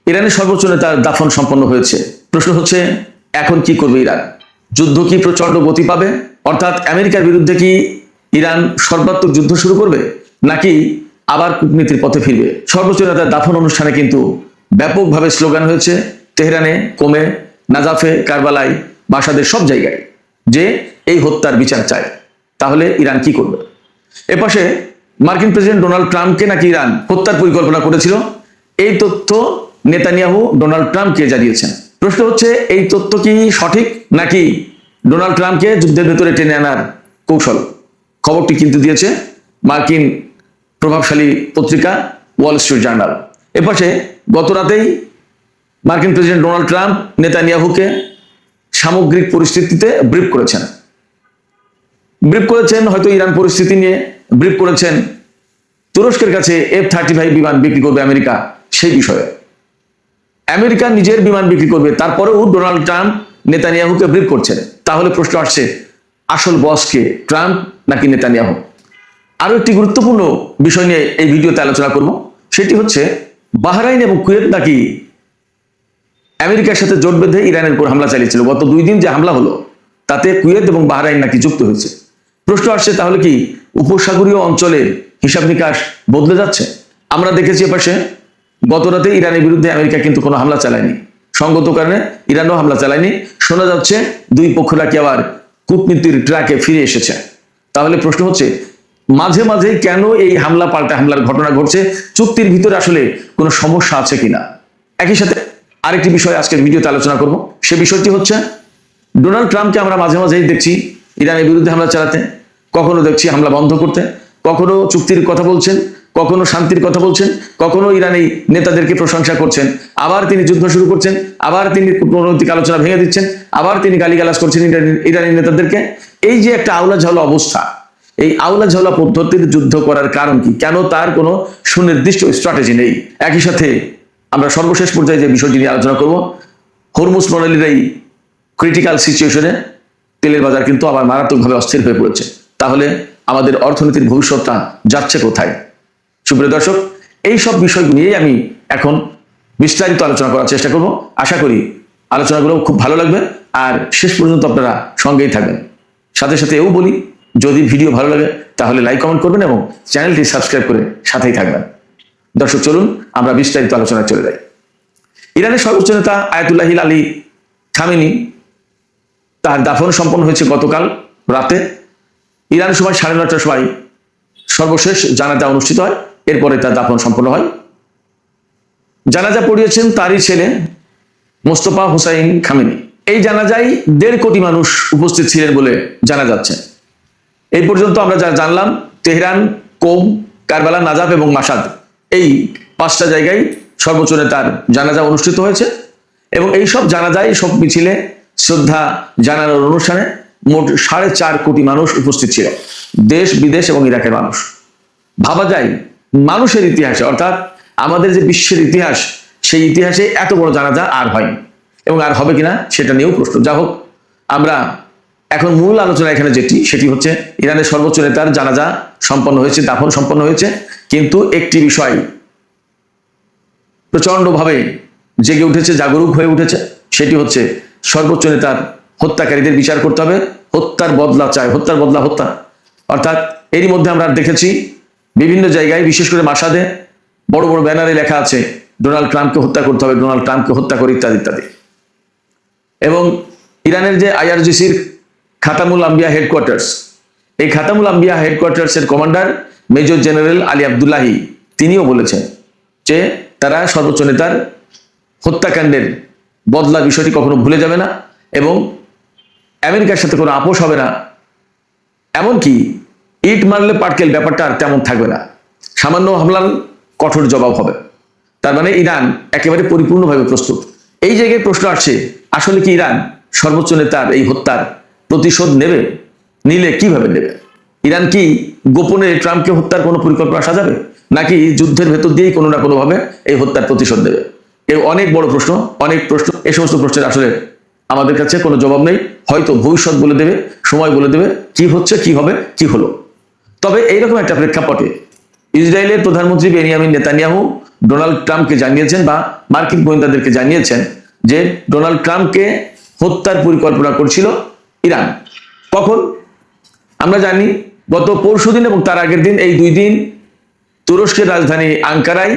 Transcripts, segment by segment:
ইরানের সর্বোচ্চ নেতার দাফন সম্পন্ন হয়েছে। প্রশ্ন হচ্ছে, এখন কি করবে ইরান? যুদ্ধ কি প্রচন্ড গতি পাবে? অর্থাৎ আমেরিকার বিরুদ্ধে কি ইরান সর্বাত্মক যুদ্ধ শুরু করবে, নাকি আবার কূটনীতির পথে ফিরবে? সর্বোচ্চ নেতার দাফন অনুষ্ঠানে কিন্তু ব্যাপকভাবে স্লোগান হয়েছে তেহরানে, কোমে, নাজাফে, কারবালায়, বাসাদের সব জায়গায় যে এই হত্যার বিচার চায়। তাহলে ইরান কি করবে? এপাশে মার্কিন প্রেসিডেন্ট ডোনাল্ড ট্রাম্পকে নাকি ইরান হত্যার পরিকল্পনা করেছিল, এই তথ্য নেতানিয়াহু ডোনাল্ড ট্রাম্পকে জানিয়েছেন। প্রশ্ন হচ্ছে, এই তথ্য কি সঠিক, নাকি ডোনাল্ড ট্রাম্পকে যুদ্ধের ভেতরে টেনে আনার কৌশল? খবরটি কিন্তু দিয়েছে মার্কিন প্রভাবশালী পত্রিকা ওয়াল স্ট্রিট জার্নাল। এপাশে গত রাতেই মার্কিন প্রেসিডেন্ট ডোনাল্ড ট্রাম্প নেতানিয়াহুকে সামগ্রিক পরিস্থিতিতে ব্রিফ করেছেন। হয়তো ইরান পরিস্থিতি নিয়ে ব্রিফ করেছেন, তুরস্কের কাছে F-35 বিমান বিক্রি করবে আমেরিকা সেই বিষয়ে। আমেরিকা নিজের বিমান বিক্রি করবে, তারপরেও ডোনাল্ড ট্রাম্প নেতানিয়াহুকে ব্রিফ করছেন। তাহলে প্রশ্ন আসছে, আসল বস কে, ট্রাম্প নাকি নেতানিয়াহু? আরো একটি গুরুত্বপূর্ণ বিষয় নিয়ে এই ভিডিওতে আলোচনা করব, সেটি হচ্ছে বাহরাইন এবং কুয়েত নাকি আমেরিকার সাথে জোট বেঁধে ইরানের উপর হামলা চালিয়েছিল। গত 2 দিন যে হামলা হলো তাতে কুয়েত এবং বাহরাইন নাকি যুক্ত হয়েছে। প্রশ্ন আসছে, তাহলে কি উপসাগরীয় অঞ্চলের হিসাব নিকাশ বদলে যাচ্ছে? আমরা দেখেছি এপাশে গত রাতে ইরানের বিরুদ্ধে আমেরিকা কিন্তু কোনো হামলা চালায়নি, সঙ্গত কারণে ইরানও হামলা চালায়নি। শোনা যাচ্ছে দুই পক্ষ নাকি আবার কূটনীতির ট্র্যাকে ফিরে এসেছে। তাহলে প্রশ্ন হচ্ছে, মাঝে মাঝে কেন এই হামলা পাল্টা হামলার ঘটনা ঘটছে? চুক্তির ভিতরে আসলে কোনো সমস্যা আছে কিনা? একই সাথে আরেকটি বিষয় আজকের ভিডিওতে আলোচনা করব, সে বিষয়টি হচ্ছে ডোনাল্ড ট্রাম্পকে আমরা মাঝে মাঝেই দেখছি ইরানের বিরুদ্ধে হামলা চালাতে, কখনো দেখছি হামলা বন্ধ করতে, কখনো চুক্তির কথা বলছেন, কখনো শান্তির কথা বলছেন, কখনো ইরানি নেতাদেরকে প্রশংসা করছেন, আবার তিনি যুদ্ধ শুরু করছেন, আবার তিনি কূটনৈতিক আলোচনা ভেঙে দিচ্ছেন, আবার তিনি গালিগালাজ করছেন ইরানি নেতাদেরকে। এই যে একটা আউলা ঝাউলা অবস্থা, এই আউলা ঝাউলা পদ্ধতির যুদ্ধ করার কারণ কি? কেন তার কোনো সুনির্দিষ্ট স্ট্র্যাটেজি নেই? একই সাথে আমরা সর্বশেষ পর্যায়ে যে বিষয়টি নিয়ে আলোচনা করব, হরমুজ প্রণালীর এই ক্রিটিক্যাল সিচুয়েশনে তেলের বাজার কিন্তু আবার মারাত্মকভাবে অস্থির হয়ে পড়েছে। তাহলে আমাদের অর্থনীতির ভবিষ্যৎটা যাচ্ছে কোথায়? সুপ্রিয় দর্শক, এই সব বিষয়গুলো নিয়েই আমি এখন বিস্তারিত আলোচনা করার চেষ্টা করব। আশা করি আলোচনাগুলো খুব ভালো লাগবে, আর শেষ পর্যন্ত আপনারা সঙ্গেই থাকবেন। সাথে সাথে এও বলি, যদি ভিডিও ভালো লাগে তাহলে লাইক কমেন্ট করবেন এবং চ্যানেলটি সাবস্ক্রাইব করে সাথেই থাকবেন। দর্শক, চলুন আমরা বিস্তারিত আলোচনায় চলে যাই। ইরানের সর্বোচ্চ নেতা আয়াতুল্লাহ আলী খামেনি, তার দাফন সম্পন্ন হয়েছে গতকাল রাতে। ইরানের সময় 9:30টার সময় সর্বশেষ জানাজা অনুষ্ঠিত হয়, এরপরে তার দাফন সম্পন্ন হয়। জানাজা পড়িয়েছেন তারই ছেলে মোস্তফা হুসাইন খামেনি। এই জানাজায় 1.5 কোটি মানুষ উপস্থিত ছিলেন বলে জানা যাচ্ছে। এই পর্যন্ত আমরা যা জানলাম, তেহরান, কোম, কারবালা, নাজাফ এবং মাসাদ, এই 5টা জায়গায় সর্বোচ্চ নেতার জানাজা অনুষ্ঠিত হয়েছে। এবং এই সব জানাজায়, সব মিছিলে শ্রদ্ধা জানানোর অনুষ্ঠানে মোট 4.5 কোটি মানুষ উপস্থিত ছিল, দেশ বিদেশ এবং ইরাকের মানুষ। ভাবা যায় মানুষের ইতিহাসে, অর্থাৎ আমাদের যে বিশ্বের ইতিহাস, সেই ইতিহাসে এত বড় জানাজা আর হয়নি, এবং আর হবে কিনা সেটা নিয়েও প্রশ্ন। যা হোক, আমরা এখন মূল আলোচনা এখানে সেটি হচ্ছে ইরানের সর্বোচ্চ নেতার জানাজা সম্পন্ন হয়েছে, দাফন সম্পন্ন হয়েছে। কিন্তু একটি বিষয় প্রচন্ডভাবে জেগে উঠেছে, জাগরুক হয়ে উঠেছে, সেটি হচ্ছে সর্বোচ্চ নেতার হত্যাকারীদের বিচার করতে হবে। হত্যার বদলা চায়, হত্যার বদলা হত্যা। অর্থাৎ এরই মধ্যে আমরা দেখেছি বিভিন্ন জায়গায়, বিশেষ করে মাসাদে বড় বড় ব্যানারে লেখা আছে ডোনাল্ড ট্রাম্পকে হত্যা করতে হবে, ডোনাল্ড ট্রাম্পকে হত্যা করে, ইত্যাদি ইত্যাদি। এবং ইরানের যে IRGCর খাতামুল আম্বিয়া হেডকোয়ার্টার্স, এই খাতামুল আম্বিয়া হেডকোয়ার্টার্সের commander major general Ali Abdullahi, তিনিও বলেছেন যে তারা সর্বোচ্চ নেতার হত্যাকাণ্ডের বদলা বিষয়টি কখনো ভুলে যাবে না, এবং আমেরিকার সাথে কোনো আপোষ হবে না। এমনকি ইট মারলে পাটকেল ব্যাপারটা আর তেমন থাকবে না, সামান্য হামলার কঠোর জবাব হবে। তার মানে ইরান একেবারে পরিপূর্ণভাবে প্রস্তুত। এই জায়গায় প্রশ্ন আসছে, আসলে কি ইরান সর্বোচ্চ নেতার এই হত্যার প্রতিশোধ নেবে? নিলে কিভাবে নেবে? ইরান কি গোপনে ট্রাম্পকে হত্যার কোনো পরিকল্পনা সাজাবে, নাকি যুদ্ধের ভেতর দিয়েই কোনো না কোনোভাবে এই হত্যার প্রতিশোধ নেবে? এই অনেক বড় প্রশ্ন, অনেক প্রশ্ন। এই সমস্ত প্রশ্নের আসলে আমাদের কাছে কোনো জবাব নেই। হয়তো ভবিষ্যৎ বলে দেবে, সময় বলে দেবে কি হচ্ছে, কি হবে, কি হলো। তবে এইরকম একটা প্রেক্ষাপটে ইসরায়েলের প্রধানমন্ত্রী বেনিয়ামিন নেতানিয়াহু ডোনাল্ড ট্রাম্পকে জানিয়েছেন বা মার্কিন গোয়েন্দাদেরকে জানিয়েছেন যে ডোনাল্ড ট্রাম্পকে হত্যার পরিকল্পনা করছিল ইরান। কখন? আমরা জানি গত পরশুদিন এবং তার আগের দিন, এই 2 দিন তুরস্কের রাজধানী আঙ্কারায়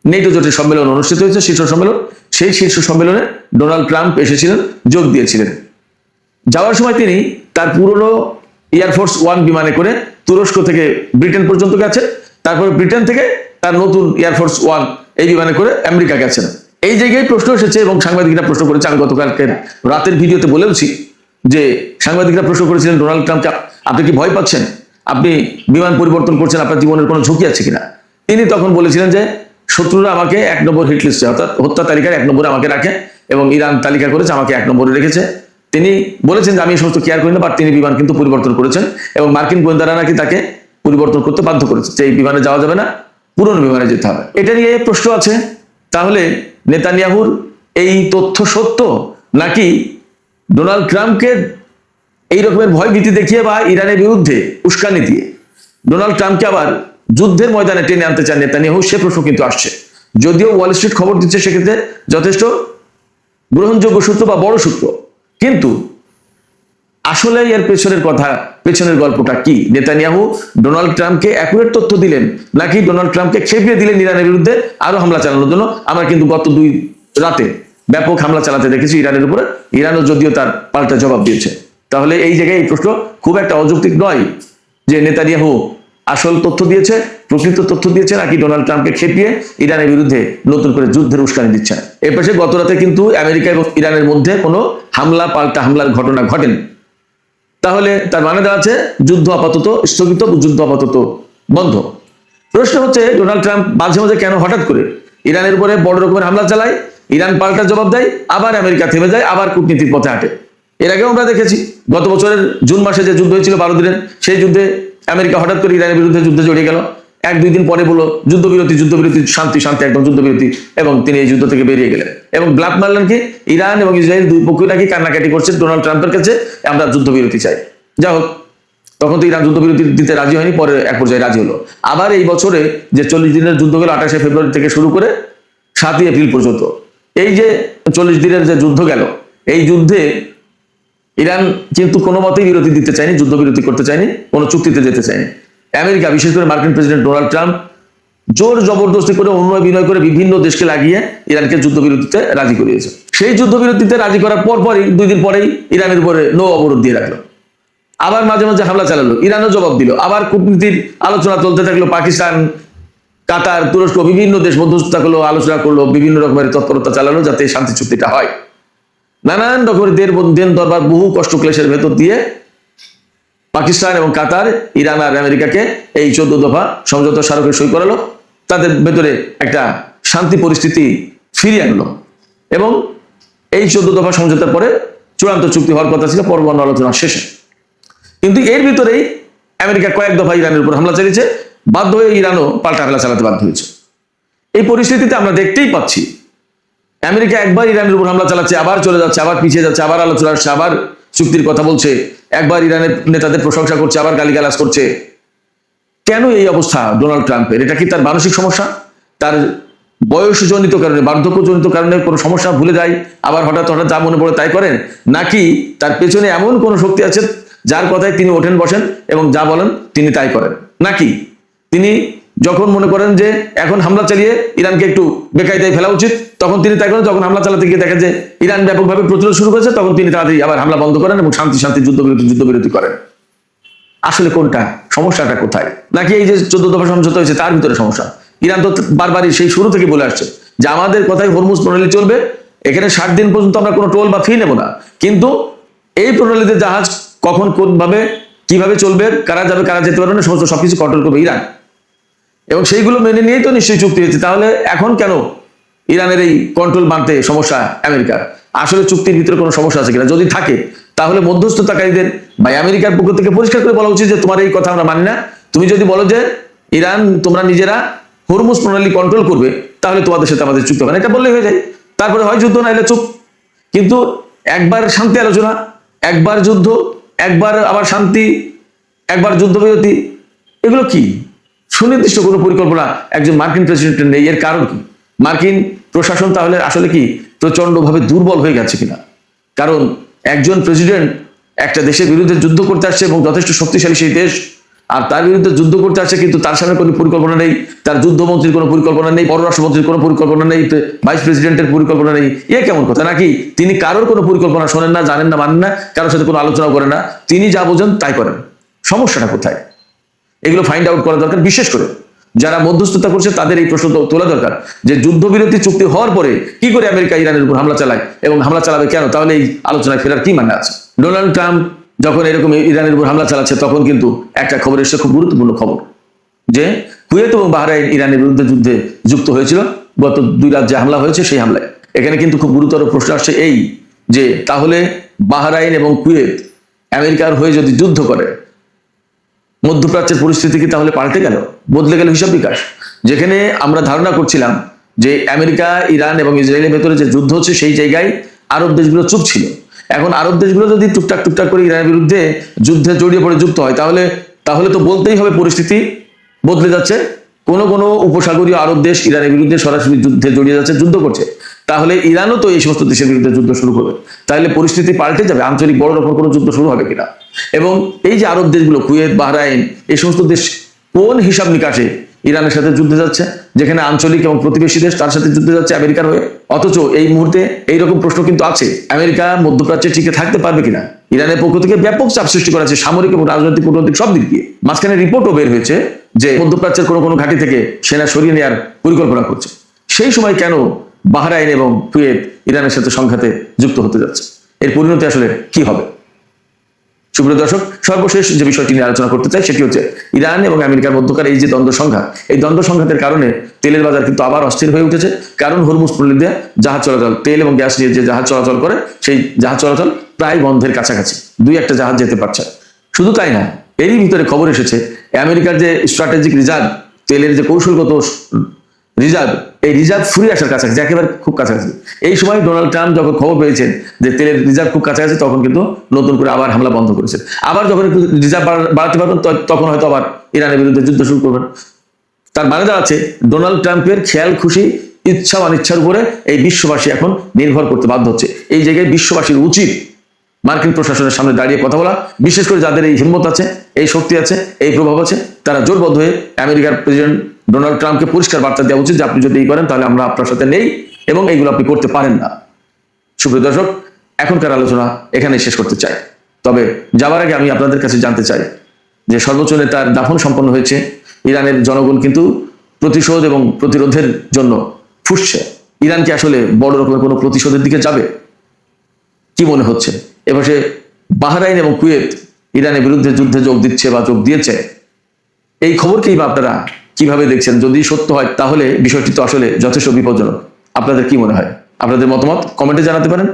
নেটো জোটের সম্মেলন অনুষ্ঠিত হয়েছে, শীর্ষ সম্মেলন। সেই শীর্ষ সম্মেলনে ডোনাল্ড ট্রাম্প এসেছিলেন, যোগ দিয়েছিলেন। যাওয়ার সময় তিনি তার পুরনো এয়ারফোর্স 1 বিমানে করে তুরস্ক থেকে ব্রিটেন পর্যন্ত গেছেন, তারপর ব্রিটেন থেকে তার নতুন এয়ারফোর্স 1 এই বিমানে করে আমেরিকা গেছেন। এই জায়গায় প্রশ্ন এসেছে এবং সাংবাদিকরা প্রশ্ন করেছে, আমি গতকালকের রাতের ভিডিওতে বলেওছি যে সাংবাদিকরা প্রশ্ন করেছিলেন ডোনাল্ড ট্রাম্পকে, আপনি কি ভয় পাচ্ছেন? আপনি বিমান পরিবর্তন করছেন, আপনার জীবনের কোনো ঝুঁকি আছে কিনা? তিনি তখন বলেছিলেন যে শত্রুরা আমাকে 1 নম্বর হিট লিস্টে অর্থাৎ হত্যা তালিকার 1 নম্বরে আমাকে রাখে এবং ইরান তালিকা করেছে আমাকে 1 নম্বরে রেখেছে। তিনি বলেছেন যে আমি এই সমস্ত কেয়ার করি না, বাট তিনি বিমান কিন্তু পরিবর্তন করেছেন এবং মার্কিন গোয়েন্দারা নাকি তাকে পরিবর্তন করতে বাধ্য করেছে যে এই বিমানে যাওয়া যাবে না, পুরনো বিমানে যেতে হবে। এটা নিয়ে প্রশ্ন আছে, তাহলে নেতানিয়াহুর এই তথ্য সত্য, নাকি ডোনাল্ড ট্রাম্পকে এই রকমের ভয় ভীতি দেখিয়ে বা ইরানের বিরুদ্ধে উস্কানি দিয়ে ডোনাল্ড ট্রাম্পকে আবার যুদ্ধের ময়দানে টেনে আনতে চান নেতানিয়াহু? সে প্রশ্ন কিন্তু আসছে। যদিও ওয়াল স্ট্রিট খবর দিচ্ছে সেক্ষেত্রে যথেষ্ট গ্রহণযোগ্য সূত্র বা বড় সূত্র, কিন্তু আসলে এর পেছনের গল্পটা কি? নেতানিয়াহু ডোনাল্ড ট্রাম্পকে অ্যাকুরেট তথ্য দিলেন, নাকি ডোনাল্ড ট্রাম্পকে খেপিয়ে দিলেন ইরানের বিরুদ্ধে আরো হামলা চালানোর জন্য? আমরা কিন্তু গত 2 রাতে ব্যাপক হামলা চালাতে দেখেছি ইরানের উপরে, ইরানও যদিও তার পাল্টা জবাব দিয়েছে। তাহলে এই জায়গায় এই প্রশ্ন খুব একটা অযৌক্তিক নয় যে নেতানিয়াহু আসল তথ্য দিয়েছে, প্রকৃত তথ্য দিয়েছে, নাকি ডোনাল্ড ট্রাম্পকে খেপিয়ে ইরানের বিরুদ্ধে নতুন করে যুদ্ধের উস্কানি দিচ্ছেন। এর পাশে গত রাতে কিন্তু আমেরিকা এবং ইরানের মধ্যে কোনো পাল্টা হামলার ঘটনা ঘটেনি। তাহলে তার মানে দাঁড়াচ্ছে যুদ্ধ আপাতত স্থগিত, যুদ্ধ আপাতত বন্ধ। প্রশ্ন হচ্ছে ডোনাল্ড ট্রাম্প মাঝে মাঝে কেন হঠাৎ করে ইরানের উপরে বড় রকমের হামলা চালায়, ইরান পাল্টা জবাব দেয়, আবার আমেরিকা থেমে যায়, আবার কূটনীতির পথে হাঁটে। এর আগেও আমরা দেখেছি গত বছরের জুন মাসে যে যুদ্ধ হয়েছিল 12 দিনের, সেই যুদ্ধে আমেরিকা হঠাৎ করে ইরানের বিরুদ্ধে যুদ্ধে জড়িয়ে গেল, 1-2 দিন পরে বলল যুদ্ধবিরতি, শান্তি, একদম যুদ্ধবিরতি, এবং তিনি এই যুদ্ধ থেকে বেরিয়ে গেলেন এবং ব্ল্যাক মারলেন কি ইরান এবং ইসরায়েল দুই পক্ষই নাকি কান্নাকাটি করছে ডোনাল্ড ট্রাম্পের কাছে, আমরা যুদ্ধবিরতি চাই। যা হোক, তখন তো ইরান যুদ্ধবিরতি দিতে রাজি হয়নি, পরে এক পর্যায়ে রাজি হলো। আবার এই বছরে যে 40 দিনের যুদ্ধ গেল 28শে ফেব্রুয়ারি থেকে শুরু করে 7ই এপ্রিল পর্যন্ত, এই যে 40 দিনের যে যুদ্ধ গেল, এই যুদ্ধে ইরান কিন্তু কোনো মতেই বিরতি দিতে চায়নি, যুদ্ধবিরতি করতে চায়নি, কোনো চুক্তিতে যেতে চায়নি। আমেরিকা, বিশেষ করে মার্কিন প্রেসিডেন্ট ডোনাল্ড ট্রাম্প জোর জবরদস্তি করে, অনুনয় বিনয় করে বিভিন্ন দেশকে লাগিয়ে ইরানকে যুদ্ধবিরতিতে রাজি করিয়েছে। সেই যুদ্ধবিরতিতে রাজি করার পরই 2 দিন পরেই ইরানের উপরে নৌ অবরোধ দিয়ে রাখলো, আবার মাঝে মাঝে হামলা চালালো, ইরানও জবাব দিল, আবার কূটনীতির আলোচনা চলতে থাকলো। পাকিস্তান, কাতার, তুরস্ক বিভিন্ন দেশ মধ্যস্থতা করলো, আলোচনা করলো, বিভিন্ন রকমের তৎপরতা চালালো যাতে শান্তি চুক্তিটা হয়। নানান রকমের দেন দরবার, বহু কষ্ট ক্লেশের ভেতর দিয়ে পাকিস্তান এবং কাতার, ইরান আর আমেরিকাকে এই 14 দফা সমঝোতা স্মারকে সই করালো, তাদের ভেতরে একটা শান্তি পরিস্থিতি ফিরিয়ে আনলো এবং এই 14 দফা সমঝোতার পরে চূড়ান্ত চুক্তি হওয়ার কথা ছিল পরমাণু আলোচনা শেষে। কিন্তু এর ভিতরেই আমেরিকা কয়েক দফা ইরানের উপর হামলা চালিয়েছে, বাধ্য হয়ে ইরানও পাল্টা হামলা চালাতে বাধ্য হয়েছে। এই পরিস্থিতিতে আমরা দেখতেই পাচ্ছি আমেরিকা একবার ইরানের উপর হামলা চালাচ্ছে, আবার চলে যাচ্ছে, আবার পিছিয়ে যাচ্ছে, আবার আলোচনা আসছে, আবার চুক্তির কথা বলছে, একবার ইরানের নেতাদের প্রশংসা করছে, আবার গালিগালাজ করছে। কেন এই অবস্থা ডোনাল্ড ট্রাম্পের? এটা কি তার মানসিক সমস্যা, তার বয়সজনিত কারণে, বার্ধক্যজনিত কারণে কোনো সমস্যা, ভুলে যায়, আবার হঠাৎ যা মনে পড়ে তাই করেন, নাকি তার পেছনে এমন কোনো শক্তি আছে যার কথায় তিনি ওঠেন বসেন এবং যা বলেন তিনি তাই করেন? নাকি তিনি যখন মনে করেন যে এখন হামলা চালিয়ে ইরানকে একটু বেকায়দায় ফেলা উচিত, তখন তিনি তাই করেন, যখন হামলা চালাতে গিয়ে দেখেন যে ইরান ব্যাপকভাবে প্রতিরোধ শুরু করেছে, তখন তিনি তাড়াতাড়ি আবার হামলা বন্ধ করেন এবং শান্তি যুদ্ধবিরতি করেন? আসলে কোনটা, সমস্যাটা কোথায়? নাকি এই যে 14 দফা সমঝোতা হয়েছে তার ভিতরে সমস্যা? ইরান তো বারবারই সেই শুরু থেকে বলে আসছে যে আমাদের কথাই হরমুজ প্রণালী চলবে, এখানে 60 দিন পর্যন্ত আমরা কোনো টোল বা ফি নেব না, কিন্তু এই প্রণালীতে জাহাজ কখন, কোনভাবে, কিভাবে চলবে, কারা যাবে কারা যেতে পারবে না, সমস্ত সবকিছু কন্ট্রোল করবে ইরান, এবং সেইগুলো মেনে নিয়েই তো নিশ্চয়ই চুক্তি হয়েছে। তাহলে এখন কেন ইরানের এই কন্ট্রোল মানতে সমস্যা আমেরিকার? আসলে চুক্তির ভিতরে কোনো সমস্যা আছে কিনা? যদি থাকে তাহলে মধ্যস্থতাকারীদের বা আমেরিকার পক্ষ থেকে পরিষ্কার করে বলা উচিত যে তোমার এই কথা আমরা মানি না। তুমি যদি বলো যে ইরান তোমরা নিজেরা হরমুজ প্রণালী কন্ট্রোল করবে, তাহলে তোমাদের সাথে আমাদের চুক্তি হবে না, এটা বললেই হয়ে যায়। তারপরে হয় যুদ্ধ, না হলে চুপ। কিন্তু একবার শান্তি আলোচনা, একবার যুদ্ধ, একবার আবার শান্তি, একবার যুদ্ধবিরতি, এগুলো কি? সুনির্দিষ্ট কোনো পরিকল্পনা একজন মার্কিন প্রেসিডেন্টের নেই। এর কারণ কি? মার্কিন প্রশাসন তাহলে আসলে কি প্রচন্ডভাবে দুর্বল হয়ে গেছে কিনা? কারণ একজন প্রেসিডেন্ট একটা দেশের বিরুদ্ধে যুদ্ধ করতে আসছে এবং যথেষ্ট শক্তিশালী সেই দেশ, আর তার বিরুদ্ধে যুদ্ধ করতে আসছে, কিন্তু তার সামনে কোনো পরিকল্পনা নেই, তার যুদ্ধমন্ত্রীর কোনো পরিকল্পনা নেই, পররাষ্ট্রমন্ত্রীর কোনো পরিকল্পনা নেই, ভাইস প্রেসিডেন্টের পরিকল্পনা নেই। এ কেমন কথা? নাকি তিনি কারোর কোনো পরিকল্পনা শোনেন না, জানেন না, মানেন না, কারোর সাথে কোনো আলোচনাও করেন না, তিনি যা বোঝেন তাই করেন? সমস্যাটা কোথায়? এগুলো ফাইন্ড আউট করা দরকার। বিশেষ করে যারা মধ্যস্থতা করছে তাদের এই প্রশ্ন তোলা দরকার যে যুদ্ধবিরতি চুক্তি হওয়ার পরে কি করে আমেরিকা ইরানের উপর হামলা চালায় এবং হামলা চালাবে কেন? তাহলে এই আলোচনায় ফেরার কি মানে আছে? ডোনাল্ড ট্রাম্প যখন এরকম ইরানের উপর হামলা চালাচ্ছে তখন কিন্তু একটা খবর এসেছে, খুব গুরুত্বপূর্ণ খবর, যে কুয়েত এবং বাহরাইন ইরানের বিরুদ্ধে যুদ্ধে যুক্ত হয়েছিল। গত 2 রাত যে হামলা হয়েছে সেই হামলায় এখানে কিন্তু খুব গুরুতর প্রশ্ন আসছে এই যে তাহলে বাহরাইন এবং কুয়েত আমেরিকার হয়ে যদি যুদ্ধ করে, মধ্যপ্রাচ্যের পরিস্থিতি কি তাহলে পাল্টে গেল, বদলে গেল হিসাব বিকাশ? যেখানে আমরা ধারণা করছিলাম যে আমেরিকা, ইরান এবং ইসরায়েলের ভেতরে যে যুদ্ধ হচ্ছে সেই জায়গায় আরব দেশগুলো চুপ ছিল। এখন আরব দেশগুলো যদি টুকটাক টুকটাক করে ইরানের বিরুদ্ধে যুদ্ধে জড়িয়ে পড়ে যুক্ত হয়, তাহলে তো বলতেই হবে পরিস্থিতি বদলে যাচ্ছে। কোন কোন উপসাগরীয় আরব দেশ ইরানের বিরুদ্ধে সরাসরি যুদ্ধে জড়িয়ে যাচ্ছে, যুদ্ধ করছে। তাহলে ইরানও তো এই সমস্ত দেশের বিরুদ্ধে যুদ্ধ শুরু করবে, তাহলে পরিস্থিতি পাল্টে যাবে। আঞ্চলিক বড় রকম কোনো যুদ্ধ শুরু হবে কিনা? এবং এই যে আরব দেশগুলো, কুয়েত, বাহরাইন, এই সমস্ত দেশ কোন হিসাব নিকাশে ইরানের সাথে যুদ্ধে যাচ্ছে, যেখানে আঞ্চলিক এবং প্রতিবেশী দেশ তার সাথে যুদ্ধে যাচ্ছে আমেরিকার হয়ে? অথচ এই মুহূর্তে এইরকম প্রশ্ন কিন্তু আছে, আমেরিকা মধ্যপ্রাচ্যে টিকে থাকতে পারবে কিনা? ইরানের পক্ষ থেকে ব্যাপক চাপ সৃষ্টি করা আছে, সামরিক এবং রাজনৈতিক, কূটনৈতিক সব দিক দিয়ে। মাঝখানে রিপোর্টও বের হয়েছে যে মধ্যপ্রাচ্যের কোনো ঘাঁটি থেকে সেনা সরিয়ে নেওয়ার পরিকল্পনা করছে। সেই সময় কেন বাহরাইন এবং কুয়েত ইরানের সাথে সংঘাতে যুক্ত হতে যাচ্ছে? এর পরিণতি আসলে কি হবে? সুপ্রিয় দর্শক, সর্বশেষ যে বিষয়টি নিয়ে আলোচনা করতে চাই সেটি হচ্ছে ইরান এবং আমেরিকার মধ্যকার এই যে দ্বন্দ্ব সংঘাত, এই দ্বন্দ্ব সংঘাতের কারণে তেলের বাজার কিন্তু আবার অস্থির হয়ে উঠেছে। কারণ হরমুজ প্রণালী দিয়ে জাহাজ চলাচল, তেল এবং গ্যাস নিয়ে যে জাহাজ চলাচল করে সেই জাহাজ চলাচল প্রায় বন্ধের কাছাকাছি, 2-1টা জাহাজ যেতে পারছে। শুধু তাই না, এরই ভিতরে খবর এসেছে আমেরিকার যে স্ট্র্যাটেজিক রিজার্ভ, তেলের যে কৌশলগত রিজার্ভ, এই রিজার্ভ ফুরিয়ে আসার কাছাকাছি, একেবারে খুব কাছাকাছি। এই সময় ডোনাল্ড ট্রাম্প যখন খবর পেয়েছেন যে তেলের রিজার্ভ খুব কাছাকাছি, তখন কিন্তু নতুন করে আবার হামলা বন্ধ করেছেন। আবার যখন একটু রিজার্ভ বাড়াতে পারবেন তখন হয়তো আবার ইরানের বিরুদ্ধে যুদ্ধ শুরু করবেন। তার মানে দাঁড়াচ্ছে ডোনাল্ড ট্রাম্পের খেয়াল খুশি, ইচ্ছা অনিচ্ছার উপরে এই বিশ্ববাসী এখন নির্ভর করতে বাধ্য হচ্ছে। এই জায়গায় বিশ্ববাসীর উচিত মার্কিন প্রশাসনের সামনে দাঁড়িয়ে কথা বলা, বিশেষ করে যাদের এই হিম্মত আছে, এই শক্তি আছে, এই প্রভাব আছে, তারা জোরবদ্ধ হয়ে আমেরিকার প্রেসিডেন্ট ডোনাল্ড ট্রাম্পকে পরিষ্কার বার্তা দেওয়া উচিত যে আপনি যদি এই করেন তাহলে আমরা আপনার সাথে নেই এবং এইগুলো আপনি করতে পারেন না। সুপ্রিয় দর্শক, এখনকার আলোচনা এখানেই শেষ করতে চাই। তবে যাবার আগে আমি আপনাদের কাছে জানতে চাই যে সর্বোচ্চ নেতার দাফন সম্পন্ন হয়েছে, ইরানের জনগণ কিন্তু প্রতিশোধ এবং প্রতিরোধের জন্য ফুঁসছে। ইরান কি আসলে বড় রকমের কোনো প্রতিশোধের দিকে যাবে? কি মনে হচ্ছে? এপাশে বাহরাইন এবং কুয়েত ইরানের বিরুদ্ধে যুদ্ধে যোগ দিচ্ছে বা যোগ দিয়েছে, এই খবরকেই বা আপনারা কিভাবে দেখছেন? যদি সত্য হয় তাহলে বিষয়টি তো আসলে যথেষ্ট বিপজ্জনক। আপনাদের কি মনে হয়? আপনাদের মতামত কমেন্টে জানাতে পারেন।